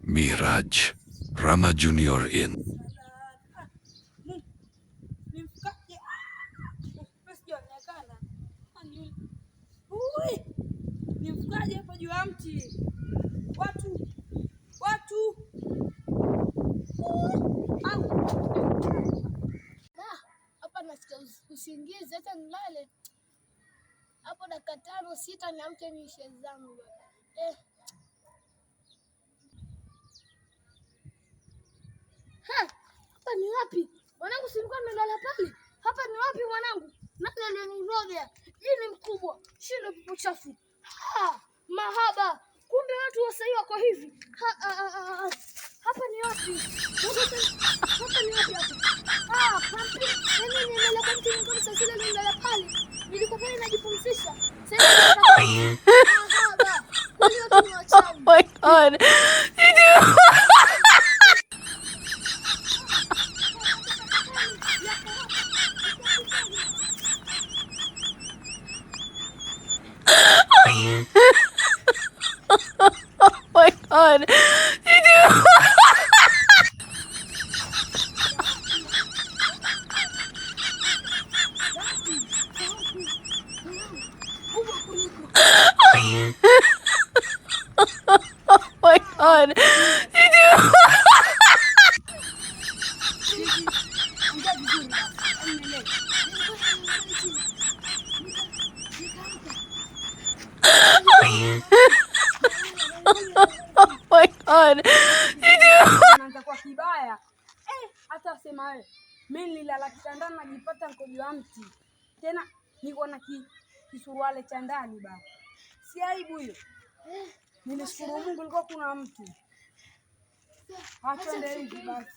Miraj, Rama Junior in. Nimfukaje hapo juu ya mti? Watu. Hapa nasikia usingizi, hata nilale hapo dakika 5 6 niamke niishe zangu. Hapa ni wapi? Mwanangu si nilikuwa nimelala pale. Hapa ni wapi mwanangu? Nani aliniroga? Jini mkubwa, shida pepo chafu. Mahaba. Kumbe watu wasai wako hivi. Hapa ni wapi? Hapa ni wapi hapa? Kampi. Mimi nimelala kwa mtu mwingine sasa nimelala pale. Nilikuwa pale najipumzisha. Sasa mahaba. Oh my God. Oh my God. Oh my God. Oh my God. Anaanza kwa kibaya. Hata sema wewe. Mimi nilala kitandani najipata niko juu ya mti. Tena niko na kisuruale cha ndani baba. Si aibu hiyo. Nimeshukuru Mungu ilikuwa kuna mtu. Acha ndio hivi basi.